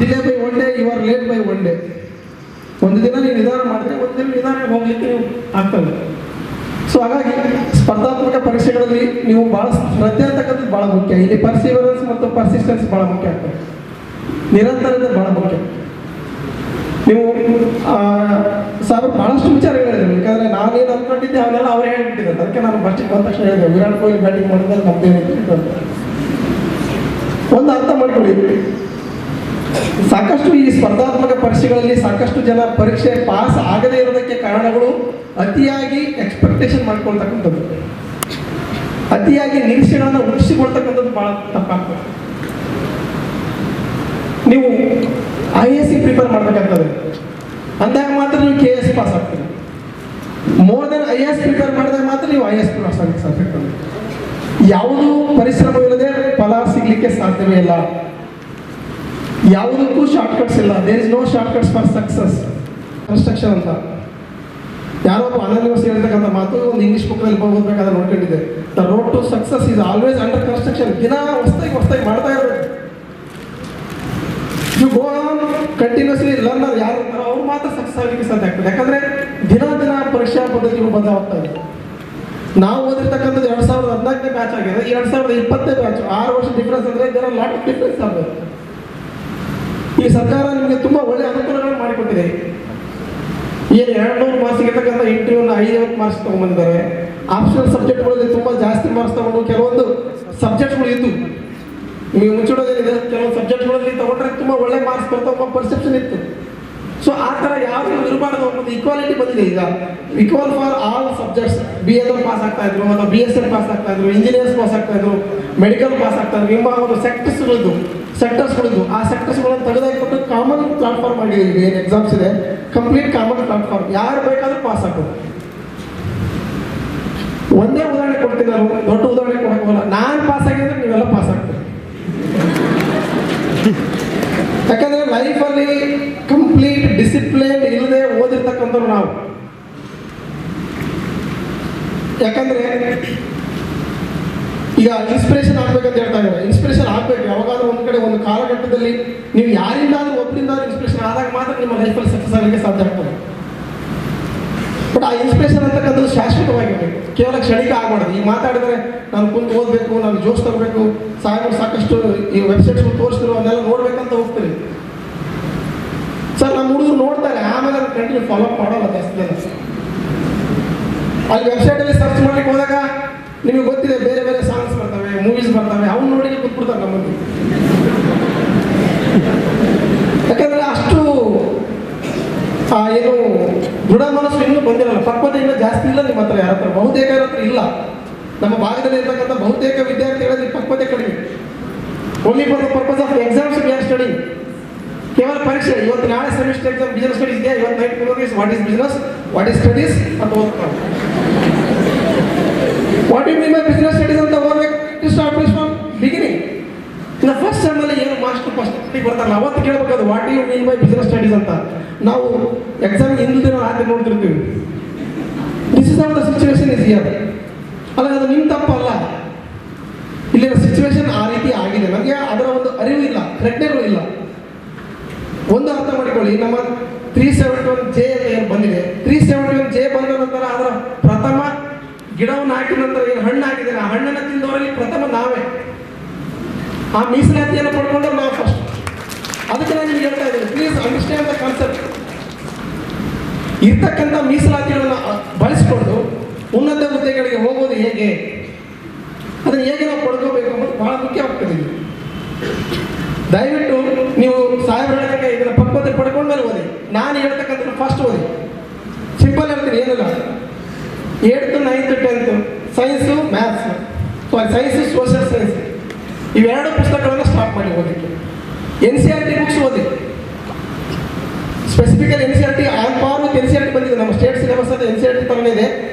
Delay by one day, you are late by one day. ಒಂದು ದಿನ ನೀವು ನಿಧಾನ ಮಾಡಿದ್ರೆ ಒಂದು ದಿನ ನಿಧಾನ ಹೋಗ್ಲಿಕ್ಕೆ ಆಗ್ತದೆ. ಸೊ ಹಾಗಾಗಿ ಸ್ಪರ್ಧಾತ್ಮಕ ಪರೀಕ್ಷೆಗಳಲ್ಲಿ ನೀವು ಭಾಳ ಶ್ರದ್ಧೆ ಅಂತಕ್ಕಂಥದ್ದು ಭಾಳ ಮುಖ್ಯ. ಇಲ್ಲಿ ಪರ್ಸಿವರೆನ್ಸ್ ಮತ್ತು ಪರ್ಸಿಸ್ಟೆನ್ಸ್ ಭಾಳ ಮುಖ್ಯ ಆಗ್ತದೆ. ನಿರಂತರತೆ ಭಾಳ ಮುಖ್ಯ. ನೀವು ಸಾಹೇಬ್ ಭಾಳಷ್ಟು ವಿಚಾರಗಳು ಹೇಳಿದ್ರು. ಯಾಕಂದರೆ ನಾನೇನು ಅಂದ್ಕೊಂಡಿದ್ದೆ ಅವನ್ನೆಲ್ಲ ಅವ್ರು ಹೇಳ್ಬಿಟ್ಟಿದ್ದಾರೆ. ಅದಕ್ಕೆ ನಾನು ಫಸ್ಟಿಗೆ ಬಂದ ತಕ್ಷಣ ಹೇಳಿದೆ ವಿರಾಟ್ ಕೊಹ್ಲಿ ಬ್ಯಾಟಿಂಗ್ ಮಾಡಿದ್ರೆ ನಮ್ದೇನಿತ್ತು ಅಂತ. ಒಂದು ಅರ್ಥ ಮಾಡ್ಕೊಳ್ಳಿ, ಸಾಕಷ್ಟು ಈ ಸ್ಪರ್ಧಾತ್ಮಕ ಪರೀಕ್ಷೆಗಳಲ್ಲಿ ಸಾಕಷ್ಟು ಜನ ಪರೀಕ್ಷೆ ಪಾಸ್ ಆಗದೇ ಇರೋದಕ್ಕೆ ಕಾರಣಗಳು ಅತಿಯಾಗಿ ಎಕ್ಸ್ಪೆಕ್ಟೇಷನ್ ಮಾಡ್ಕೊಳ್ತಕ್ಕಂಥದ್ದು, ಅತಿಯಾಗಿ ನಿರೀಕ್ಷೆಗಳನ್ನು ಹುಟ್ಟಿಸಿಕೊಳ್ತಕ್ಕಂಥದ್ದು ಭಾಳ ತಪ್ಪಾಗ್ತದೆ. ನೀವು IAS ಪ್ರಿಪೇರ್ ಮಾಡಬೇಕಾಗ್ತದೆ, ಅಂದಾಗ ಮಾತ್ರ ನೀವು KS ಪಾಸ್ ಆಗ್ತೀರಿ. ಮೋರ್ ದೆನ್ IAS ಪ್ರಿಪೇರ್ ಮಾಡಿದಾಗ ಮಾತ್ರ ನೀವು IAS ಪಾಸ್ ಆಗಕ್ಕೆ ಸಾಧ್ಯ. ಯಾವುದೂ ಪರಿಶ್ರಮವಿಲ್ಲದೆ ಫಲ ಸಿಗಲಿಕ್ಕೆ ಸಾಧ್ಯವೇ ಇಲ್ಲ. ಯಾವುದಕ್ಕೂ ಶಾರ್ಟ್ಕಟ್ಸ್ ಇಲ್ಲ. There is no shortcuts for success. Construction ಅಂತ ಯಾರೋ ಒಬ್ಬ ಅನಾನಿಮಸ್ ಹೇಳ್ತಕ್ಕಂಥ ಮಾತು ಒಂದು ಇಂಗ್ಲೀಷ್ ಬುಕ್ನಲ್ಲಿ ಓದಬೇಕಾದ್ರೆ ನೋಡ್ಕೊಂಡಿದ್ದೆ. The road to success is always under construction. ದಿನ ಹೊಸದಾಗಿ ಮಾಡ್ತಾ ಇರಬೇಕು. You go on continuously learner ಯಾರು ಇರ್ತಾರೋ ಅವ್ರು ಮಾತ್ರ ಸಕ್ಸಸ್ ಆಗಲಿಕ್ಕೆ ಸಾಧ್ಯ ಆಗ್ತದೆ. ಯಾಕಂದರೆ ದಿನ ಪರೀಕ್ಷಾ ಪದ್ಧತಿಗಳು ಬದಲಾಗ್ತಾ ಇದೆ. ನಾವು ಓದಿರ್ತಕ್ಕಂಥದ್ದು 2014ನೇ ಬ್ಯಾಚ್ ಆಗಿದೆ, 2020ನೇ ಬ್ಯಾಚ್. 6 ವರ್ಷ ಡಿಫ್ರೆನ್ಸ್ ಅಂದರೆ ಇದರ ಲಾಟ್ ಆಫ್ ಡಿಫ್ರೆನ್ಸ್ ಆಗುತ್ತೆ. ಈ ಸರ್ಕಾರ ನಿಮಗೆ ತುಂಬ ಒಳ್ಳೆಯ ಅನುಕೂಲಗಳನ್ನು ಮಾಡಿಕೊಟ್ಟಿದೆ. ಏನು 200 ಮಾರ್ಕ್ಸ್ ಇರ್ತಕ್ಕಂಥ ಇಂಟರ್ವ್ಯೂನ 50 ಮಾರ್ಕ್ಸ್ ತೊಗೊಂಡ್ಬಂದಿದ್ದಾರೆ. ಆಪ್ಷನಲ್ ಸಬ್ಜೆಕ್ಟ್ಗಳಲ್ಲಿ ತುಂಬ ಜಾಸ್ತಿ ಮಾರ್ಕ್ಸ್ ತೊಗೊಂಡು ಕೆಲವೊಂದು ಸಬ್ಜೆಕ್ಟ್ಗಳು ಇದ್ದು ನಿಮಗೆ ಮುಂಚೂಣೋದೇನಿದೆ, ಕೆಲವೊಂದು ಸಬ್ಜೆಕ್ಟ್ಗಳಲ್ಲಿ ತೊಗೊಂಡ್ರೆ ತುಂಬ ಒಳ್ಳೆ ಮಾರ್ಕ್ಸ್ ಬರ್ತಾವ ಪರ್ಸೆಪ್ಷನ್ ಇತ್ತು. ಸೊ ಆ ಥರ ಯಾವುದು ಇರಬಾರ್ದು ಅನ್ನೋದು ಈಕ್ವಾಲಿಟಿ ಬಂದಿದೆ. ಈಗ equal for all subjects. BSL pass ಆಗ್ತಾ ಇದ್ರು, ಅಥವಾ BSL ಪಾಸ್ ಆಗ್ತಾ ಇದ್ರು, ಇಂಜಿನಿಯರ್ಸ್ ಪಾಸ್ ಆಗ್ತಾ ಇದ್ರು, ಮೆಡಿಕಲ್ ಪಾಸ್ ಆಗ್ತಾ ಇದ್ರು. ನಿಮ್ಮ ಒಂದು ಸೆಕ್ಟರ್ಸ್ಗಳಿದ್ದು ಆ ಸೆಕ್ಟರ್ಸ್ಗಳನ್ನು ತೆಗೆದಾಕಿಬಿಟ್ಟು ಕಾಮನ್ ಪ್ಲಾಟ್ಫಾರ್ಮ್ ಮಾಡಿದ್ದೀವಿ. ಏನು ಎಕ್ಸಾಮ್ಸ್ ಇದೆ ಕಂಪ್ಲೀಟ್ ಕಾಮನ್ ಪ್ಲಾಟ್ಫಾರ್ಮ್, ಯಾರು ಬೇಕಾದ್ರೂ ಪಾಸ್ ಆಗ್ಬೋದು. ಒಂದೇ ಉದಾಹರಣೆ ಕೊಡ್ತೀನಿ, ನಾನು ದೊಡ್ಡ ಉದಾಹರಣೆ ಕೊಡೋಕ್ಕಲ್ಲ. ನಾನು ಪಾಸ್ ಆಗಿದ್ರೆ ನೀವೆಲ್ಲ ಪಾಸ್ ಆಗ್ತೀರಿ. ಯಾಕಂದರೆ ಲೈಫಲ್ಲಿ ಕಂಪ್ಲೀಟ್ ಡಿಸಿಪ್ಲಿನ್ ಇಲ್ಲದೆ ಓದಿರ್ತಕ್ಕಂಥವ್ರು ನಾವು. ಯಾಕಂದರೆ ಈಗ ಇನ್ಸ್ಪಿರೇಷನ್ ಆಗ್ಬೇಕಂತ ಹೇಳ್ತಾ ಇದ್ದಾರೆ. ಇನ್ಸ್ಪಿರೇಷನ್ ಆಗಬೇಕು ಯಾವಾಗಾದ್ರೂ ಒಂದು ಕಡೆ, ಒಂದು ಕಾಲಘಟ್ಟದಲ್ಲಿ ನೀವು ಯಾರಿಂದಾದ್ರೂ ಒಬ್ಬರಿಂದಾದ್ರೂ ಇನ್ಸ್ಪಿರೇಷನ್ ಆದಾಗ ಮಾತ್ರ ನಿಮ್ಮ ಲೈಫಲ್ಲಿ ಸಕ್ಸಸ್ ಆಗಲಿಕ್ಕೆ ಸಾಧ್ಯ ಆಗ್ತದೆ. ಬಟ್ ಆ ಇನ್ಸ್ಪಿರೇಷನ್ ಅಂತಕ್ಕಂಥದ್ದು ಶಾಶ್ವತವಾಗಿರಬೇಕು, ಕೇವಲ ಕ್ಷಣಿಕ ಆಗಬಾರ್ದು. ಈಗ ಮಾತಾಡಿದರೆ ನಾನು ಕುಂತು ಓದಬೇಕು, ನಾನು ಜೋಶ್ ತರಬೇಕು, ಸಾಕಷ್ಟು ಈ ವೆಬ್ಸೈಟ್ಸ್ಗಳು ತೋರಿಸಿದ್ರು ಅದನ್ನೆಲ್ಲ ನೋಡ್ಬೇಕಂತ ಹೋಗ್ತೀವಿ. ಸರ್ ನಮ್ಮ ಹುಡುಗರು ನೋಡ್ತಾರೆ, ಆಮೇಲೆ ಅದನ್ನು ಕಂಟಿನ್ಯೂ ಫಾಲೋ ಅಪ್ ಮಾಡೋಲ್ಲ ಜಾಸ್ತಿ ಜನ. ಅಲ್ಲಿ ವೆಬ್ಸೈಟಲ್ಲಿ ಸರ್ಚ್ ಮಾಡ್ಲಿಕ್ಕೆ ಹೋದಾಗ ನಿಮಗೆ ಗೊತ್ತಿದೆ ಬೇರೆ ಬೇರೆ ಸಾಂಗ್ಸ್ ಬರ್ತವೆ, ಮೂವೀಸ್ ಬರ್ತವೆ, ಅವ್ನು ನೋಡಿ ಕೂತ್ಬಿಡ್ತಾರೆ ನಮ್ಮಲ್ಲಿ. ಯಾಕಂದರೆ ಅಷ್ಟು ಏನು ದೃಢ ಮನಸ್ಸು ಇನ್ನೂ ಬಂದಿರಲ್ಲ, ಪಕ್ವತೆ ಇನ್ನೂ ಜಾಸ್ತಿ ಇಲ್ಲ ನಿಮ್ಮ ಹತ್ರ. ಯಾರ ಹತ್ರ ಬಹುತೇಕ ಹತ್ರ ಇಲ್ಲ. ನಮ್ಮ ಭಾಗದಲ್ಲಿ ಇರ್ತಕ್ಕಂಥ ಬಹುತೇಕ ವಿದ್ಯಾರ್ಥಿಗಳಲ್ಲಿ ಪಕ್ವತೆ ಕಡಿಮೆ. Only for the purpose of exams we are study. ಕೇವಲ ಪರೀಕ್ಷೆ. ಇವತ್ತು ನಾಳೆ ಸೆಮಿಸ್ಟರ್ ಎಕ್ಸಾಮ್ ಬಿಸ್ನೆಸ್ ಸ್ಟಡೀಸ್ ಇದೆಯಾ, ಇವತ್ತು night movies what is business, what is studies ಅಂತ ಓದ್ತಾರೆ. What you mean by business studies ಅಂತ ಓದ್ಬೇಕು. To start from beginning. ಇನ್ನು ಫಸ್ಟ್ ಸೆಮ್ಮಲ್ಲಿ ಏನು ಮಾಸ್ಟರ್ ಫಸ್ಟ್ ಬರ್ತಾರಲ್ಲ ಅವತ್ತು ಕೇಳಬೇಕಾದ್ರು what you mean by business studies ಅಂತ. ನಾವು ಎಕ್ಸಾಮ್ ಹಿಂದಿನ ದಿನ ರಾತ್ರಿ ನೋಡ್ತಿರ್ತೀವಿ. This is of the situation is here. ಅಲ್ಲ, ಅದು ನಿಮ್ಮ ತಪ್ಪಲ್ಲ, ಇಲ್ಲಿನ ಸಿಚುವೇಶನ್ ಆ ರೀತಿ ಆಗಿದೆ. ನಮಗೆ ಅದರ ಒಂದು ಅರಿವು ಇಲ್ಲ, ಪ್ರಜ್ಞೆಗಳು ಇಲ್ಲ. ಒಂದು ಅರ್ಥ ಮಾಡಿಕೊಳ್ಳಿ, ನಮ್ಮ 371J ಅಂತ ಏನು ಬಂದಿದೆ, 371J ಬಂದ ನಂತರ ಅದರ ಪ್ರಥಮ ಗಿಡವನ್ನು ಹಾಕಿದ ನಂತರ ಏನು ಹಣ್ಣು ಹಾಕಿದ್ದೇನೆ, ಆ ಹಣ್ಣನ್ನು ತಿಂದವರಲ್ಲಿ ಪ್ರಥಮ ನಾವೇ. ಆ ಮೀಸಲಾತಿಯನ್ನು ಪಡ್ಕೊಂಡ್ರೆ ನಾವು ಫಸ್ಟ್. ಅದಕ್ಕೆ ನಾನು ನಿಮ್ಗೆ ಹೇಳ್ತಾ ಇದ್ದೀನಿ, ಪ್ಲೀಸ್ ಅಂಡರ್ಸ್ಟ್ಯಾಂಡ್ ದ ಕಾನ್ಸೆಪ್ಟ್. ಇರ್ತಕ್ಕಂಥ ಮೀಸಲಾತಿಗಳನ್ನು ಬಳಸಿಕೊಂಡು ಉನ್ನತ ಹುದ್ದೆಗಳಿಗೆ ಹೋಗೋದು ಹೇಗೆ, ಅದನ್ನು ಹೇಗೆ ನಾವು ಪಡ್ಕೋಬೇಕು ಅನ್ನೋದು ಬಹಳ ಮುಖ್ಯವಾಗ್ತದೆ. ದಯವಿಟ್ಟು ನೀವು ಸಾಹೇಬ್ರು ಹೇಳಿದಾಗ ಇದನ್ನು ಪಕ್ವತೆ ಪಡ್ಕೊಂಡ್ಮೇಲೆ ಓದಿ. ನಾನು ಹೇಳ್ತಕ್ಕಂಥ ಫಸ್ಟ್ ಓದಿ. ಸಿಂಪಲ್ ಹೇಳ್ತೀನಿ, ಏನಿಲ್ಲ. 8th 9th 10th science maths, science social science, ಇವೆರಡು ಪುಸ್ತಕಗಳನ್ನು ಸ್ಟಾರ್ಟ್ ಮಾಡಿ ಓದಲಿಕ್ಕೆ. NCERT ಬುಕ್ಸ್ ಓದಿ. ಸ್ಪೆಸಿಫಿಕಲ್ NCERT ಆನ್ ಪಾರ್ ವಿತ್ NCERT ಬಂದಿದೆ. ನಮ್ಮ ಸ್ಟೇಟ್ ಸಿಲೆಬಸ್ ಅದು NCERT ಥರನೇ ಇದೆ.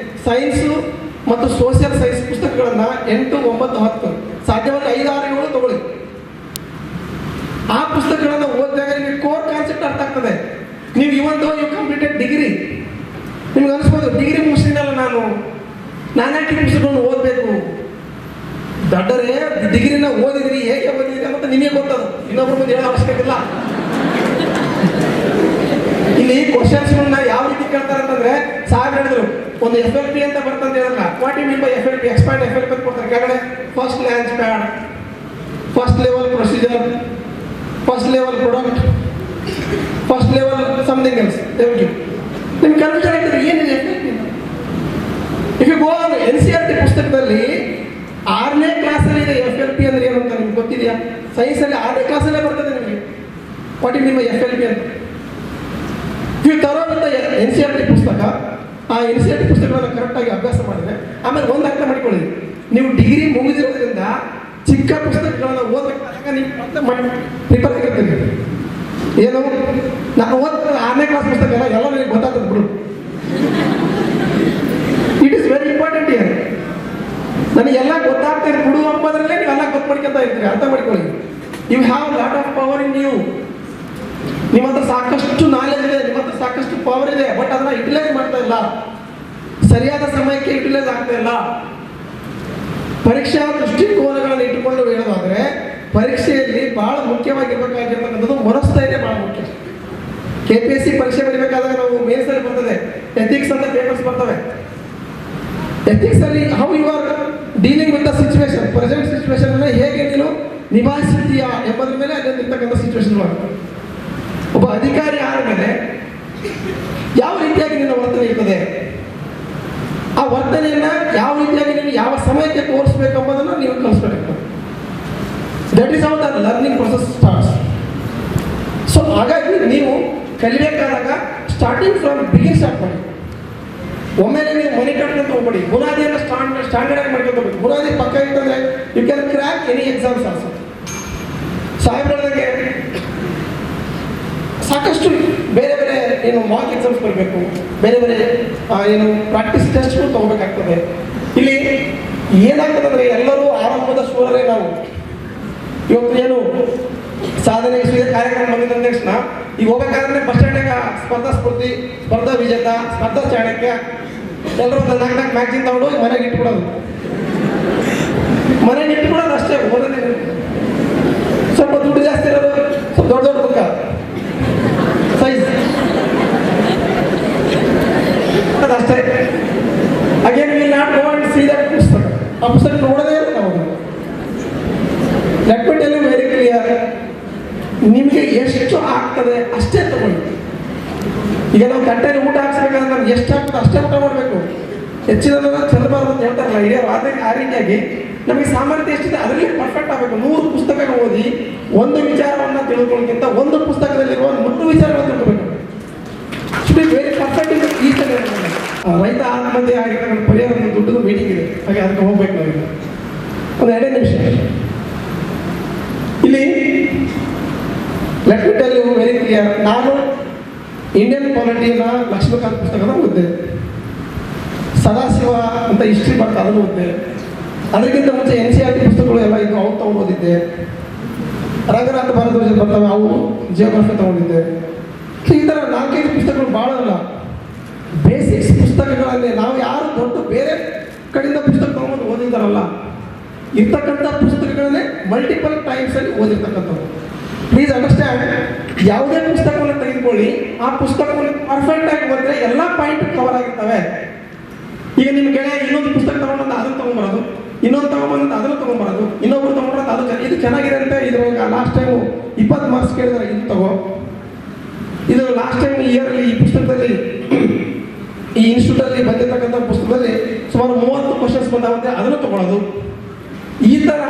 ಸೈನ್ಸು ಮತ್ತು ಸೋಷಿಯಲ್ ಸೈನ್ಸ್ ಪುಸ್ತಕಗಳನ್ನು 8, 9, 10 ಸಾಧ್ಯವಾಗಿ 5, 6, 7 ತಗೊಳ್ಳಿ. ಆ ಪುಸ್ತಕಗಳನ್ನು ಓದಿದಾಗ ನಿಮಗೆ ಕೋರ್ ಕಾನ್ಸೆಪ್ಟ್ ಅರ್ಥ ಆಗ್ತದೆ. ನೀವು ಇವತ್ತು ಕಂಪ್ಲೀಟೆಡ್ ಡಿಗ್ರಿ, ನಿಮ್ಗೆ ಅನಿಸ್ಬೋದು ಡಿಗ್ರಿ ಮುಗಿಸಿನಲ್ಲ ನಾನ್ಯಾಕೆ ಪುಸ್ತಕವನ್ನು ಓದಬೇಕು. ದೊಡ್ಡರೇ ಡಿಗ್ರಿನ ಓದಿದ್ರಿ, ಹೇಗೆ ಓದಿದ್ರಿ ಅಂತ ನಿಮಗೆ ಗೊತ್ತದು, ಇನ್ನೊಬ್ಬರ ಮುಂದೆ ಹೇಳೋ ಅವಶ್ಯಕತೆ ಇಲ್ಲ. ಒಂದು FLP ಅಂತ ಬರ್ತಂತ ಹೇಳಲ್ಲ. What you mean by FLP? Expand FLP ಅಂತ ಕೊಡ್ತಾರೆ ಕೆಳಗಡೆ. First launch pad, first level procedure, first level product, first level something else. ನಿಮ್ಗೆ ಕನ್ಫ್ಯೂಷನ್ ಆಗ್ತದೆ ಏನಿದೆ FLP? If you go on NCERT ಪುಸ್ತಕದಲ್ಲಿ 6ನೇ ಕ್ಲಾಸಲ್ಲಿ ಇದೆ FLP ಅಂದ್ರೆ ಏನು ಅಂತ ನಿಮ್ಗೆ ಗೊತ್ತಿದೆಯಾ? ಸೈನ್ಸಲ್ಲಿ 6ನೇ ಕ್ಲಾಸಲ್ಲೇ ಬರ್ತದೆ ನಿಮಗೆ what you mean by FLP ಅಂತ. ನೀವು ತರೋದಂತ NCERT ಪುಸ್ತಕ, ಆ NCERT ಪುಸ್ತಕಗಳನ್ನು ಕರೆಕ್ಟಾಗಿ ಅಭ್ಯಾಸ ಮಾಡಿದ್ರೆ ಆಮೇಲೆ ಒಂದು ಅರ್ಥ ಮಾಡ್ಕೊಳ್ಳಿ, ನೀವು ಡಿಗ್ರಿ ಮುಗಿದಿರೋದ್ರಿಂದ ಚಿಕ್ಕ ಪುಸ್ತಕಗಳನ್ನು ಓದಬೇಕಾದಾಗ ನೀವು ಮತ್ತೆ ಪ್ರಿಪೇರ್ ಆಗಿರ್ತೀರಿ. ಏನು ನಾನು ಓದ್ತಾರೆ 6ನೇ ಕ್ಲಾಸ್ ಪುಸ್ತಕ ಎಲ್ಲ ನನಗೆ ಗೊತ್ತಾಗ್ತದೆ ಬಿಡು. It is very important year. ನನಗೆಲ್ಲ ಗೊತ್ತಾಗ್ತಿದೆ ಬಿಡು ಅಂಬೋದ್ರಲ್ಲೇ ನೀವೆಲ್ಲ ಗೊತ್ತು ಮಾಡ್ಕೊತಾ ಇರ್ತೀರಿ. ಅರ್ಥ ಮಾಡ್ಕೊಳ್ಳಿ, you have lot of power in you. ನಿಮ್ಮ ಹತ್ರ ಸಾಕಷ್ಟು ನಾಲೆಜ್ ಇದೆ, ನಿಮ್ಮ ಹತ್ರ ಸಾಕಷ್ಟು ಪವರ್ ಇದೆ, ಬಟ್ ಅದನ್ನ ಯುಟಿಲೈಸ್ ಮಾಡ್ತಾ ಇಲ್ಲ, ಸರಿಯಾದ ಸಮಯಕ್ಕೆ ಯುಟಿಲೈಸ್ ಆಗ್ತಾ ಇಲ್ಲ. ಪರೀಕ್ಷಾ ದೃಷ್ಟಿಕೋನಗಳನ್ನು ಇಟ್ಟುಕೊಂಡು ಹೇಳೋದಾದ್ರೆ ಪರೀಕ್ಷೆಯಲ್ಲಿ ಬಹಳ ಮುಖ್ಯವಾಗಿರ್ಬೇಕಾಗಿರ್ತಕ್ಕಂಥದ್ದು ಮನಸ್ಥೈರ್ಯ ಬಹಳ ಮುಖ್ಯ. KPSC ಪರೀಕ್ಷೆ ಬರೀಬೇಕಾದಾಗ ನಾವು ಮೇನ್ಸಲ್ಲಿ ಬರ್ತದೆ ಎಥಿಕ್ಸ್ ಅಂತ ಪೇಪರ್ಸ್ ಬರ್ತವೆ. ಎಥಿಕ್ಸ್ ಅಲ್ಲಿ how you are dealing with the situation, present situation ಅನ್ನ ಹೇಗೆ ನೀನು ನಿಭಾಯಿಸುತ್ತೀಯಾ ಎಂಬುದ್ರ ಮೇಲೆ ಅಲ್ಲಿರ್ತಕ್ಕಂಥ ಸಿಚುವೇಶನ್ ಬರ್ತದೆ. ಒಬ್ಬ ಅಧಿಕಾರಿ ಆದ ಮೇಲೆ ಯಾವ ರೀತಿಯಾಗಿ ನಿನ್ನ ವರ್ತನೆ ಇರ್ತದೆ, ಆ ವರ್ತನೆಯನ್ನ ಯಾವ ರೀತಿಯಾಗಿ ನೀನು ಯಾವ ಸಮಯಕ್ಕೆ ತೋರಿಸ್ಬೇಕು ಎಂಬುದನ್ನು ನೀವು ಕಲಿಸ್ಬೇಕಾಗ್ತದೆ. That is how the learning process starts. So ಹಾಗಾಗಿ ನೀವು ಕಲಿಬೇಕಾದಾಗ ಸ್ಟಾರ್ಟಿಂಗ್ ಫ್ರಮ್ ಬಿಗಿನ್ ಸ್ಟಾರ್ಟ್ ಮಾಡಿ. ಒಮ್ಮೆಲೆ ನೀವು ಮನಿ ಕಟ್ಕೊಂತ ಹೋಗ್ಬೇಡಿ, ಬುನಾದಿಯನ್ನು ಸ್ಟ್ಯಾಂಡರ್ಡ್ ಆಗಿ ಮಾಡ್ಕೊಂಡು ಹೋಗ್ಬೇಕು. ಬುನಾದಿ ಪಕ್ಕ ಇಟ್ಟಂದ್ರೆ you can crack any exams also. ಸಾಹೇಬ್ರದಾಗೆ ಸಾಕಷ್ಟು ಬೇರೆ ಬೇರೆ ಏನು ಮಾಕ್ ಎಕ್ಸಾಮ್ಸ್ ಬರಬೇಕು, ಬೇರೆ ಬೇರೆ ಏನು ಪ್ರಾಕ್ಟೀಸ್ ಟೆಸ್ಟ್ಗಳು ತಗೋಬೇಕಾಗ್ತದೆ. ಇಲ್ಲಿ ಏನಾಗ್ತದೆ ಅಂದರೆ ಎಲ್ಲರೂ ಆರಂಭದ ಶೂರರೇ ನಾವು. ಇವತ್ತು ಏನು ಸಾಧನೆ ಕಾರ್ಯಕ್ರಮ ಬಂದಿದ್ದ ತಕ್ಷಣ ಈಗ ಹೋಗ್ಬೇಕಾದ್ರೆ ಬಸ್ ಸ್ಟ್ಯಾಂಡಾಗ ಸ್ಪರ್ಧಾ ವಿಜೇತ, ಸ್ಪರ್ಧಾ ಚಾಣಕ್ಯ ಎಲ್ಲರೂ ಒಂದು 4 ಮ್ಯಾಗ್ಜಿನ್ ತಗೊಂಡು ಮನೆಗೆ ಇಟ್ಬಿಡೋದು. ಮನೆಗೆ ಇಟ್ಬಿಡೋದು ಅಷ್ಟೇ, ಓದೋದೇ. ಸ್ವಲ್ಪ ದುಡ್ಡು ಜಾಸ್ತಿ ಇರೋದು, ಸ್ವಲ್ಪ ದೊಡ್ಡ ದೊಡ್ಡ ಬುಕ್ಕ ಸೈಜ್ ಅದಷ್ಟೇ. Again will not go and see that ಪುಸ್ತಕ. ಆ ಪುಸ್ತಕ ನೋಡೋದೇ ಇಲ್ಲ ನಾವು. Let me tell you very clear, ನಿಮಗೆ ಎಷ್ಟು ಆಗ್ತದೆ ಅಷ್ಟೇ ತಗೊಳ್ಳಿ. ಈಗ ನಾವು ತಟ್ಟೆಯಲ್ಲಿ ಊಟ ಹಾಕ್ಸ್ಬೇಕಾದ್ರೆ ನಮ್ಗೆ ಎಷ್ಟು ಆಗ್ತದೆ ಅಷ್ಟೇ ಊಟ ಮಾಡಬೇಕು. ಹೆಚ್ಚಿನದನ್ನ ಚೆಲ್ಲಬಾರ್ದು ಅಂತ ಹೇಳ್ತಾರಲ್ಲ ಹಿರಿಯರು. ಆ ರೀತಿಯಾಗಿ ನಮಗೆ ಸಾಮರ್ಥ್ಯ ಎಷ್ಟಿದೆ ಅದರಲ್ಲಿ ಪರ್ಫೆಕ್ಟ್ ಆಗಬೇಕು. 100 ಪುಸ್ತಕ ಓದಿ ಒಂದು ವಿಚಾರವನ್ನು ತಿಳ್ಕೊಳ್ಳೋಕ್ಕಿಂತ ಒಂದು ಪುಸ್ತಕದಲ್ಲಿರುವ 100 ವಿಚಾರವನ್ನು ತಿಳ್ಕೋಬೇಕು. Should be very perfect in each and every. ರೈತ ಆತ್ಮಹತ್ಯೆ ಆಗಿರ್ತಕ್ಕಂಥ ಪರಿಹಾರ ಒಂದು ದುಡ್ಡದು ಮೀಟಿಂಗ್ ಇದೆ, ಹಾಗೆ ಅದಕ್ಕೆ ಹೋಗ್ಬೇಕು ನಾವೀಗ. ಒಂದು 2 ನಿಮಿಷ ಇಲ್ಲಿ let me tell you very clear. ನಾನು ಇಂಡಿಯನ್ ಪಾಲಿಟಿನ ಲಕ್ಷ್ಮೀಕಾಂತ್ ಪುಸ್ತಕನ ಓದಿದೆ, ಸದಾಶಿವ ಅಂತ ಹಿಸ್ಟ್ರಿ ಬರ್ತಾ ಅದನ್ನು ಓದಿದೆ. ಅದಕ್ಕಿಂತ ಮುಂಚೆ NCERT ಪುಸ್ತಕಗಳು ಎಲ್ಲ ಇದು ಅವು ತಗೊಂಡು ಓದಿದ್ದೆ. ರಂಗನಾಥ ಭಾರದ್ವಾಜ್ ಬರ್ತವೆ, ಅವು ಜಿಯೋಗ್ರಫಿ ತಗೊಂಡಿದ್ದೆ. ಈ ಥರ 4-5 ಪುಸ್ತಕಗಳು ಭಾಳ ಅಲ್ಲ, ಬೇಸಿಕ್ಸ್ ಪುಸ್ತಕಗಳಲ್ಲಿ ನಾವು ಯಾರು ದೊಡ್ಡ ಬೇರೆ ಕಡೆಯಿಂದ ಪುಸ್ತಕ ತಗೊಂಡು ಓದಿದ್ದಾರಲ್ಲ, ಇರ್ತಕ್ಕಂಥ ಪುಸ್ತಕಗಳನ್ನೇ ಮಲ್ಟಿಪಲ್ ಟೈಮ್ಸಲ್ಲಿ ಓದಿರ್ತಕ್ಕಂಥದ್ದು. ಪ್ಲೀಸ್ ಅಂಡರ್ಸ್ಟ್ಯಾಂಡ್, ಯಾವುದೇ ಪುಸ್ತಕವನ್ನು ತೆಗೆದುಕೊಳ್ಳಿ, ಆ ಪುಸ್ತಕವನ್ನು ಪರ್ಫೆಕ್ಟ್ ಆಗಿ ಓದಿದ್ರೆ ಎಲ್ಲ ಪಾಯಿಂಟ್ ಕವರ್ ಆಗಿರ್ತವೆ. ಈಗ ನಿಮ್ಮ ಗೆಳೆಯ ಇನ್ನೊಂದು ಪುಸ್ತಕ ತಗೊಂಡಂತ ಅದನ್ನು ತಗೊಂಡ್ಬರೋದು, ಇನ್ನೊಂದು ತಗೊಂಬಂತ ಅದನ್ನು ತಗೊಂಡ್ಬರೋದು, ಇನ್ನೊಬ್ರು ತಗೊಂಡ್ರೆ ಅದು ಇದು ಚೆನ್ನಾಗಿದೆ ಅಂತ. ಇದ್ರಾಗ ಲಾಸ್ಟ್ ಟೈಮು 20 ಮಾರ್ಕ್ಸ್ ಕೇಳಿದ್ರೆ ಇದು ತಗೋ, ಇದು ಲಾಸ್ಟ್ ಟೈಮ್ ಇಯರಲ್ಲಿ ಈ ಪುಸ್ತಕದಲ್ಲಿ ಈ ಇನ್ಸ್ಟಿಟ್ಯೂಟಲ್ಲಿ ಬಂದಿರತಕ್ಕಂಥ ಪುಸ್ತಕದಲ್ಲಿ ಸುಮಾರು 30 ಕ್ವಶನ್ಸ್ ಬಂದಾವಂತೆ ಅದನ್ನು ತಗೊಳ್ಳೋದು. ಈ ಥರ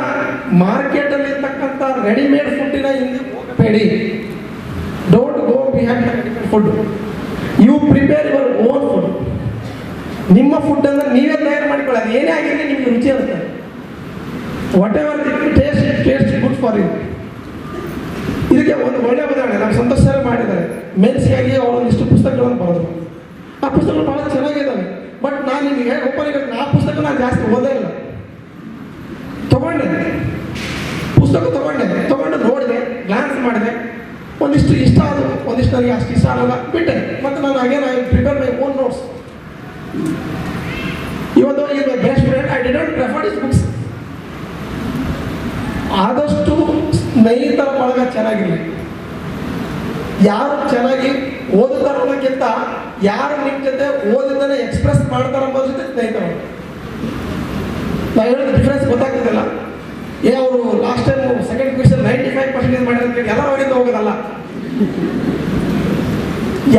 ಮಾರ್ಕೆಟಲ್ಲಿ ಇರ್ತಕ್ಕಂಥ ರೆಡಿಮೇಡ್ ಫುಡ್ಡಿನ ಹಿಂದೆ ಹೋಗಬೇಡಿ. Don't go behind food, you prepare your own food. ನಿಮ್ಮ ಫುಡ್ಡನ್ನು ನೀವೇ ತಯಾರು ಮಾಡಿಕೊಳ್ಳಿ. ಅದು ಏನೇ ಆಗಿರಲಿ ನಿಮಗೆ ರುಚಿ ಇರುತ್ತೆ. Whatever taste good for you. ಇದಕ್ಕೆ ಒಂದು ಒಳ್ಳೆಯ ಉದಾಹರಣೆ ನಮ್ಮ ಸಂತೋಷ್ ಸರ್ ಮಾಡಿದ್ದಾರೆ. ಮೆನ್ಸ್ಗಾಗಿ ಅವರೊಂದಿಷ್ಟು ಪುಸ್ತಕಗಳನ್ನು ಬರೆದ್ರು. ಆ ಪುಸ್ತಕಗಳು ಭಾಳ ಚೆನ್ನಾಗಿದ್ದಾವೆ. ಬಟ್ ನಾನು ನಿಮಗೆ ಒಬ್ಬರಿಗೆ ಆ ಪುಸ್ತಕ ನಾನು ಜಾಸ್ತಿ ಓದೇ ಇಲ್ಲ. ತಗೊಂಡು ನೋಡಿದೆ, ಗ್ಲಾನ್ಸ್ ಮಾಡಿದೆ, ಒಂದಿಷ್ಟು ಇಷ್ಟ ಆದವು, ಒಂದಿಷ್ಟು ನನಗೆ ಅಷ್ಟು ಇಷ್ಟ ಆಗಲ್ಲ, ಬಿಟ್ಟೆ. ಮತ್ತು ನಾನು ಹಾಗೆ ಪ್ರಿಪೇರ್ ಮೈ ಓನ್ ನೋಟ್ಸ್. ಇವತ್ತು is my best friend, I didn't prefer his books. ಆದಷ್ಟು ಸ್ನೇಹಿತರ ಬಳಗ ಚೆನ್ನಾಗಿರಲಿ. ಯಾರು ಚೆನ್ನಾಗಿ ಓದುತ್ತಾರೋದಕ್ಕಿಂತ ಯಾರು ನಿಮ್ಮ ಜೊತೆ ಓದಿದ್ದನ್ನ ಎಕ್ಸ್ಪ್ರೆಸ್ ಮಾಡ್ತಾರ ಅನ್ನೋ ಜೊತೆ ಸ್ನೇಹಿತರು. ನಾ ಹೇಳಿದ ಡಿಫ್ರೆನ್ಸ್ ಗೊತ್ತಾಗ್ತದಲ್ಲ. ಅವರು ಲಾಸ್ಟ್ ಟೈಮ್ ಸೆಕೆಂಡ್ ಕ್ವಶನ್ 95% ಮಾಡಿದ್ರೆ ಎಲ್ಲರೂ ಅವರಿಂದ ಹೋಗೋದಲ್ಲ.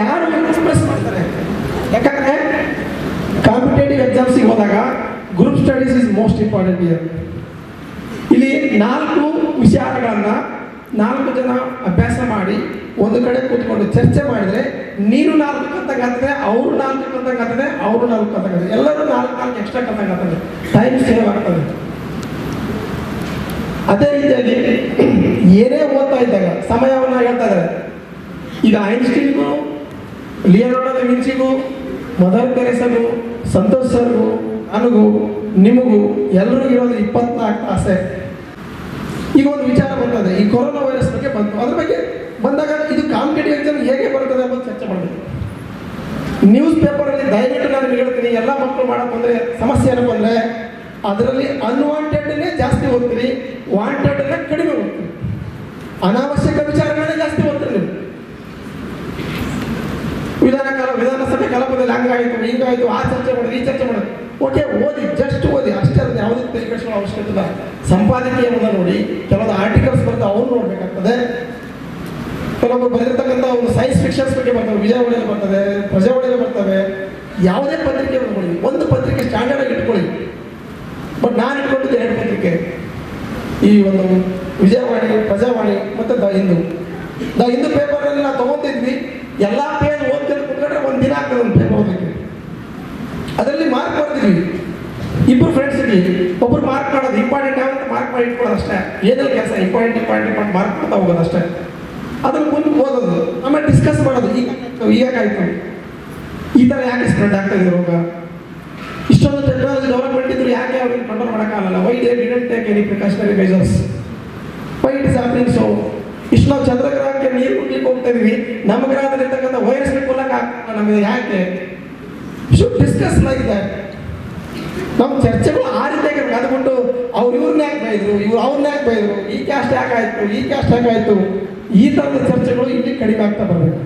ಯಾರು ಎಕ್ಸ್ಪ್ರೆಸ್ ಮಾಡ್ತಾರೆ, ಯಾಕಂದ್ರೆ ಕಾಂಪಿಟೇಟಿವ್ ಎಕ್ಸಾಮ್ಸಿಗೆ ಹೋದಾಗ group studies is most important year. ಇಲ್ಲಿ 4 ವಿಚಾರಗಳನ್ನ 4 ಜನ ಅಭ್ಯಾಸ ಮಾಡಿ ಒಂದು ಕಡೆ ಕೂತ್ಕೊಂಡು ಚರ್ಚೆ ಮಾಡಿದ್ರೆ ನೀನು 4 ಕಲ್ತಂಗಾಗ್ತದೆ, ಅವರು 4 ಕಲ್ತಂಗಾಗ್ತದೆ, ಅವರು 4 ಕಲ್ತಂಗಾಗ್ತದೆ, ಎಲ್ಲರೂ 4 ಎಕ್ಸ್ಟ್ರಾ ಕಲ್ತಂಗಾಗ್ತದೆ, ಟೈಮ್ ಸೇವ್ ಆಗ್ತದೆ. ಅದೇ ರೀತಿಯಾಗಿ ಏನೇ ಓದ್ತಾ ಇದ್ದಾಗ ಸಮಯವನ್ನು ಹೇಳ್ತಾ ಇದ್ದಾರೆ. ಈಗ ಐನ್ಸ್ಟೀನ್ಗೂ, ಲಿಯೋನಾರ್ಡೋ ದ ವಿನ್ಸಿಗೂ, ಮದರ್ ತೆರೇಸಾಗೂ, ಸಂತೋಷ್ ಸರ್ಗೂ, ನನಗೂ, ನಿಮಗೂ ಎಲ್ಲರಿಗೂ ಇರೋದು 24 ತಾಸೆ. ಈಗ ಒಂದು ವಿಚಾರ ಬರ್ತದೆ, ಈ ಕೊರೋನಾ ವೈರಸ್ ಬಗ್ಗೆ ಬಂತು. ಅದ್ರ ಬಗ್ಗೆ ಬಂದಾಗ ಇದು ಕಾಂಪಿಟೇಟಿವ್ ಎಕ್ಸಾಮ್ ಹೇಗೆ ಬರ್ತದೆ ಅನ್ನೋದು ಚರ್ಚೆ ಮಾಡಬೇಕು. ನ್ಯೂಸ್ ಪೇಪರಲ್ಲಿ ದಯವಿಟ್ಟು ನಾನು ಹೇಳ್ತೀನಿ, ಎಲ್ಲ ಮಕ್ಕಳು ಮಾಡಕ್ಕೆ ಬಂದರೆ ಸಮಸ್ಯೆ ಏನಪ್ಪ ಅಂದರೆ ಅದರಲ್ಲಿ ಅನ್ವಾಂಟೆಡ್ನೇ ಜಾಸ್ತಿ ಓದ್ತೀರಿ, ವಾಂಟೆಡ್ನೇ ಕಡಿಮೆ ಓದ್ತೀರಿ. ಅನಾವಶ್ಯಕ ವಿಚಾರಗಳನ್ನೇ ಜಾಸ್ತಿ ಓದ್ತೀರಿ ನೀವು. ವಿಧಾನಸಭೆ ಕಲಾಪದಲ್ಲಿ ಹಂಗಾಯಿತು, ಹಿಂಗಾಯಿತು, ಆ ಚರ್ಚೆ ಮಾಡೋದು, ಈ ಚರ್ಚೆ ಮಾಡೋದು. ಓಕೆ, ಓದಿ, ಜಸ್ಟ್ ಓದಿ ಅಷ್ಟೇ. ಅದನ್ನ ಯಾವುದೇ ತೆಗೆದುಕೊಳ್ಳೋ ಅವಶ್ಯಕತೆ ಇಲ್ಲ. ಸಂಪಾದಕೀಯವನ್ನು ನೋಡಿ, ಕೆಲವೊಂದು ಆರ್ಟಿಕಲ್ಸ್ ಬರ್ತವೆ, ಅವ್ರು ನೋಡ್ಬೇಕಾಗ್ತದೆ. ಕೆಲವೊಬ್ಬರು ಬರೆದಿರ್ತಕ್ಕಂಥ ಒಂದು ಸೈನ್ಸ್ ಫಿಕ್ಷನ್ಸ್ ಬಗ್ಗೆ ಬರ್ತವೆ, ವಿಜಯವಾಣಿಯಲ್ಲಿ ಬರ್ತವೆ, ಪ್ರಜಾವಾಣಿಯಲ್ಲಿ ಬರ್ತವೆ. ಯಾವುದೇ ಪತ್ರಿಕೆ ನೋಡಿ, ಒಂದು ಪತ್ರಿಕೆ ಸ್ಟ್ಯಾಂಡರ್ಡ್ ಆಗಿ ಇಟ್ಕೊಳ್ಳಿ. ಬಟ್ ನಾನು ಇಟ್ಕೊಂಡಿದ್ದು 2 ಪತ್ರಿಕೆ, ಈ ಒಂದು ವಿಜಯವಾಣಿ, ಪ್ರಜಾವಾಣಿ ಮತ್ತು ದ ಹಿಂದೂ ಪೇಪರ್ನಲ್ಲಿ ನಾವು ತಗೊಂತಿದ್ವಿ. ಎಲ್ಲ ಪೇಜ್ ಓದ್ತಿದ್ದು ಕುತ್ಕೊಂಡ್ರೆ ಒಂದು ದಿನ ಆಗ್ತದೆ ಒಂದು ಪೇಪರ್ ಓದಕ್ಕೆ. ಅದರಲ್ಲಿ ಮಾರ್ಕ್ ಮಾಡ್ತೀವಿ, 2 ಫ್ರೆಂಡ್ಸ್ ಇದ್ವಿ, ಒಬ್ಬರು ಮಾರ್ಕ್ ಮಾಡೋದು ಇಂಪಾರ್ಟೆಂಟ್ ಯಾವಂತ ಮಾರ್ಕ್ ಮಾಡಿ ಇಟ್ಕೊಳ್ಳೋದು ಅಷ್ಟೇ. ಏನಲ್ಲಿ ಕೆಲಸ ಇಂಪಾರ್ಟೆಂಟ್ ಮಾರ್ಕ್ ಮಾಡ್ತಾ ಹೋಗೋದು ಅಷ್ಟೇ. ಅದನ್ನು ಮುಂದೆ ಓದೋದು, ಆಮೇಲೆ ಡಿಸ್ಕಸ್ ಮಾಡೋದು. ಈಗಾಗಾಯ್ತು, ಈ ಥರ ಯಾಕೆ ಸ್ಪ್ರೆಡ್ ಆಗ್ತಾ ಇದೆ ರೋಗ, ಇಷ್ಟೊಂದು ಟೆಕ್ನಾಲಜಿ ಡೆವಲಪ್ಮೆಂಟ್ ಇದ್ರು ಯಾಕೆ ಅವ್ರಿಗೆ ಕಂಟ್ರೋಲ್ ಮಾಡೋಕ್ಕಾಗಲ್ಲ, why they didn't take any precautionary measures, why it is happening so. ಇಷ್ಟು ನಾವು ಚಂದ್ರಗ್ರಹಕ್ಕೆ ನೀರು ಕುಡ್ಲಿಕ್ಕೆ ಹೋಗ್ತಾ ಇದೀವಿ, ನಮ್ಮ ಗ್ರಹದಲ್ಲಿರ್ತಕ್ಕಂಥ ವೈರಸ್ ಕೊಲ್ಲಕ್ಕೆ ಆಗ್ತದೆ ನಮಗೆ, ಯಾಕೆ? Should discuss like that. ನಮ್ಮ ಚರ್ಚೆಗಳು ಆ ರೀತಿಯಾಗಿ ಅದು ಬಿಟ್ಟು ಅವ್ರು ಇವ್ರನ್ನ ಯಾಕೆ ಬೈದ್ರು, ಇವ್ರು ಅವ್ರನ್ನ ಯಾಕೆ ಬೈದ್ರು, ಈ ಕ್ಯಾಸ್ಟ್ ಯಾಕಾಯ್ತು, ಈ ಕ್ಯಾಸ್ಟ್ ಯಾಕಾಯ್ತು, ಈ ಥರದ ಚರ್ಚೆಗಳು ಇಲ್ಲಿ ಕಡಿಮೆ ಆಗ್ತಾ ಬರಬೇಕು.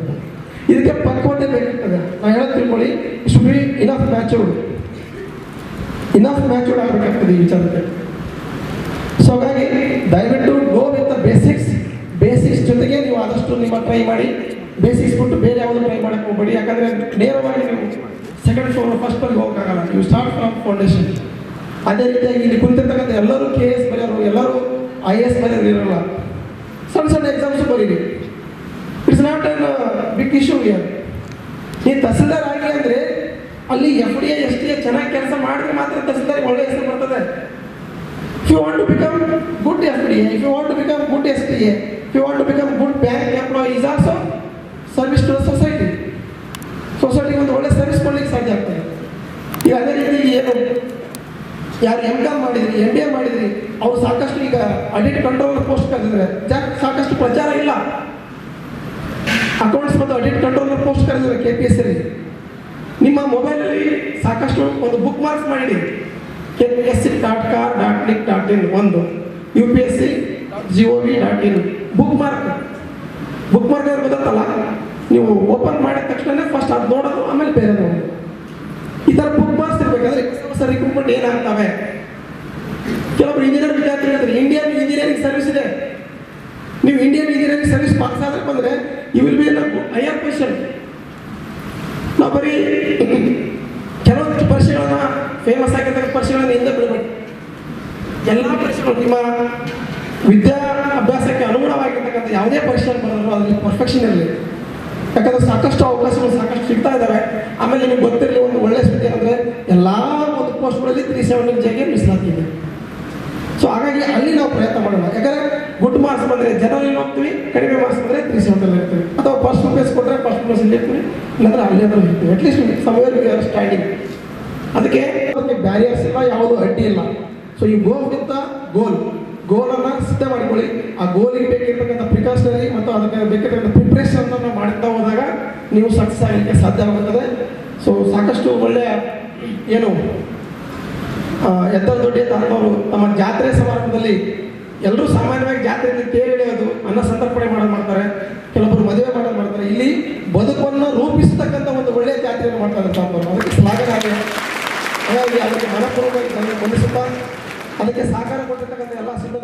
ಇದಕ್ಕೆ ಪಕ್ವತೆ ಬೇಕಾಗ್ತದೆ. ನಾವು ಹೇಳೋದು ತಿಳ್ಕೊಳ್ಳಿ, ಶುಡ್ ಬಿ ಇನಫ್ ಮ್ಯಾಚೂರ್ಡ್ ಆಗಬೇಕಾಗ್ತದೆ ಈ ವಿಚಾರಕ್ಕೆ. ಸೊ ಹಾಗಾಗಿ ದಯವಿಟ್ಟು ಗೋ ವಿತ್ ದ ಬೇಸಿಕ್ಸ್ ಜೊತೆಗೆ ನೀವು ಆದಷ್ಟು ನಿಮ್ಮ ಟ್ರೈ ಮಾಡಿ. ಬೇಸಿಕ್ಸ್ ಬಿಟ್ಟು ಬೇರೆ ಯಾವುದು ಟ್ರೈ ಮಾಡಕ್ಕೆ ಹೋಗಬೇಡಿ. ಯಾಕಂದರೆ ನೇರವಾಗಿ ನೀವು ಸೆಕೆಂಡ್ ಫ್ಲೋರ್ ಫಸ್ಟ್ ಫ್ಲೋರ್ಗೆ ಹೋಗೋಕ್ಕಾಗಲ್ಲ. ನೀವು ಸ್ಟಾರ್ಟ್ ಫ್ರಮ್ ಫೌಂಡೇಶನ್. ಅದೇ ರೀತಿಯಾಗಿ ಇಲ್ಲಿ ಕುಳಿತಿರ್ತಕ್ಕಂಥ ಎಲ್ಲರೂ KS ಬರೆಯೋರು, ಎಲ್ಲರೂ IAS ಬರೆಯೋರು ಇರೋಲ್ಲ. ಸಣ್ಣ ಎಕ್ಸಾಮ್ಸು ಬರೀರಿ. It's not an big issue year. ನೀವು ತಹಸೀಲ್ದಾರ್ ಆಗಿ ಅಂದರೆ ಅಲ್ಲಿ FDA STA ಚೆನ್ನಾಗಿ ಕೆಲಸ ಮಾಡಿದ್ರೆ ಮಾತ್ರ ತಹಸೀಲ್ದಾರ್ಗೆ ಒಳ್ಳೆ ಹೆಸರು ಬರ್ತದೆ. If you want to become good FDA, if you want to become good STA, if you want to become good bank employee, is also service to the society. ಸೊಸೈಟಿಗೆ ಒಂದು ಒಳ್ಳೆ ಸರ್ವಿಸ್ ಕೊಡ್ಲಿಕ್ಕೆ ಸಾಧ್ಯ ಆಗ್ತದೆ. ಈಗ ಅದೇ ರೀತಿ ಏನು ಯಾರು MCom ಮಾಡಿದ್ರಿ, MBA ಮಾಡಿದ್ರಿ, ಅವ್ರು ಸಾಕಷ್ಟು ಈಗ ಆಡಿಟ್ ಕಂಟ್ರೋಲರ್ ಪೋಸ್ಟ್ ಕರೆದಿದ್ದಾರೆ, ಸಾಕಷ್ಟು ಪ್ರಚಾರ ಇಲ್ಲ. ಅಕೌಂಟ್ಸ್ ಮತ್ತು ಆಡಿಟ್ ಕಂಟ್ರೋಲರ್ ಪೋಸ್ಟ್ ಕರೆದಿದ್ದಾರೆ KPSC. ನಿಮ್ಮ ಮೊಬೈಲಲ್ಲಿ ಸಾಕಷ್ಟು ಒಂದು ಬುಕ್ ಮಾರ್ಕ್ಸ್ ಮಾಡಿ, KPSC.car.nic.in ಒಂದು, UPSC.gov.in ಬುಕ್ ಮಾರ್ಕ್ ಗೊತ್ತಲ್ಲ. ನೀವು ಓಪನ್ ಮಾಡಿದ ತಕ್ಷಣ ಫಸ್ಟ್ ಅದು ನೋಡೋದು, ಆಮೇಲೆ ಬೇರೆ ನೋಡೋದು. ಈ ಥರ ಬುಕ್ ಮಾರ್ಕ್ಸ್ ಇರಬೇಕಾದ್ರೆ ಹೊಸ ರಿಕ್ರೂಟ್ಮೆಂಟ್ ಏನಾಗ್ತವೆ. ಕೆಲವೊಬ್ರು ಇಂಜಿನಿಯರ್ ವಿದ್ಯಾರ್ಥಿ ಹೇಳಿದ್ರೆ ಇಂಡಿಯನ್ ಇಂಜಿನಿಯರಿಂಗ್ ಸರ್ವಿಸ್ ಇದೆ. ನೀವು ಇಂಡಿಯನ್ ಇಂಜಿನಿಯರಿಂಗ್ ಸರ್ವಿಸ್ ಪಾಸ್ ಆದ್ರೆ ಬಂದರೆ you will be in higher position. ನಾವು ಬರೀ ಕೆಲವೊಂದು ಪರೀಕ್ಷೆಗಳನ್ನ ಫೇಮಸ್ ಆಗಿರ್ತಕ್ಕ ಪರೀಕ್ಷೆಗಳನ್ನ ಹಿಂದೆ ಬಿಡಬೇಕು. ಎಲ್ಲ ಪರೀಕ್ಷೆಗಳು ನಿಮ್ಮ ವಿದ್ಯಾಭ್ಯಾಸಕ್ಕೆ ಅನುಗುಣವಾಗಿರ್ತಕ್ಕಂಥ ಯಾವುದೇ ಪರೀಕ್ಷೆ ಬರೋದು ಅದರಲ್ಲಿ ಪರ್ಫೆಕ್ಷನ್ ಇರಲಿ. ಯಾಕಂದರೆ ಸಾಕಷ್ಟು ಅವಕಾಶಗಳು ಸಾಕಷ್ಟು ಸಿಗ್ತಾ ಇದ್ದಾವೆ. ಆಮೇಲೆ ನಿಮಗೆ ಗೊತ್ತಿರಲಿ ಒಂದು ಒಳ್ಳೆಯ ಸುದ್ದಿ ಅಂದರೆ ಎಲ್ಲ ಒಂದು ಪೋಸ್ಟ್ಗಳಲ್ಲಿ 370 ಜಾಗೆ ಮೀಸಲಾತಿದೆ. ಸೊ ಹಾಗಾಗಿ ಅಲ್ಲಿ ನಾವು ಪ್ರಯತ್ನ ಮಾಡೋಣ. ಯಾಕಂದರೆ ಗುಡ್ ಮಾರ್ಕ್ಸ್ ಬಂದರೆ ಜನರಲ್ಲಿ ಹೋಗ್ತೀವಿ, ಕಡಿಮೆ ಮಾರ್ಕ್ಸ್ ಬಂದರೆ 370 ಇರ್ತೀವಿ, ಅಥವಾ ಫಸ್ಟ್ ಪ್ಲೇಸ್ ಕೊಟ್ಟರೆ ಫಸ್ಟ್ ಪ್ಲೇಸ್ ಇಲ್ಲಿ ಇರ್ತೀವಿ, ಇಲ್ಲಾಂದರೆ ಅಲ್ಲೇ ಇರ್ತೀವಿ. At least somewhere we are standing. ಅದಕ್ಕೆ ಬ್ಯಾರಿಯರ್ಸ್ ಇಲ್ಲ, ಯಾವುದು ಅಡ್ಡಿ ಇಲ್ಲ. ಸೊ ಈ ಗೋ ವಿತ್ ದ ಗೋಲನ್ನು ಸಿದ್ಧ ಮಾಡಿಕೊಳ್ಳಿ. ಆ ಗೋಲಿಗೆ ಬೇಕಿರ್ತಕ್ಕಂಥ ಪ್ರಿಕಾಷನರಿ ಮತ್ತು ಅದಕ್ಕೆ ಬೇಕಿರ್ತಕ್ಕಂಥ ಪ್ರಿಪ್ರೇಷನ್ ನಾವು ಮಾಡ್ತಾ ಹೋದಾಗ ನೀವು ಸಕ್ಸಸ್ ಆಗಲಿಕ್ಕೆ ಸಾಧ್ಯವಾಗುತ್ತದೆ. ಸೊ ಸಾಕಷ್ಟು ಒಳ್ಳೆಯ ಏನು ಎತ್ತರ ದೊಡ್ಡ ತರದವರು ತಮ್ಮ ಜಾತ್ರೆ ಸಮಾರಂಭದಲ್ಲಿ ಎಲ್ಲರೂ ಸಾಮಾನ್ಯವಾಗಿ ಜಾತ್ರೆಯಲ್ಲಿ ತೇರು ಎಳೆಯೋದು, ಅನ್ನ ಸಂತರ್ಪಣೆ ಮಾಡ್ತಾರೆ, ಕೆಲವೊಬ್ಬರು ಮದುವೆ ಮಾಡ್ತಾರೆ. ಇಲ್ಲಿ ಬದುಕನ್ನು ರೂಪಿಸತಕ್ಕಂಥ ಒಂದು ಒಳ್ಳೆಯ ಜಾತ್ರೆ ಯಾತ್ರೆಯನ್ನು ಮಾಡ್ತಾ ಇದ್ದಾರೆ ಸಾಂಬಾರು, ಅದಕ್ಕೆ ಶ್ಲಾಘನೆ ಆಗಿದೆ. ಹಾಗಾಗಿ ಅದಕ್ಕೆ ಮನಪೂರ್ವಕವಾಗಿ ವಂದಿಸುತ್ತಾ ಅದಕ್ಕೆ ಸಹಕಾರ ಕೊಟ್ಟಿರ್ತಕ್ಕಂಥ ಎಲ್ಲ ಸಿಬ್ಬಂದಿ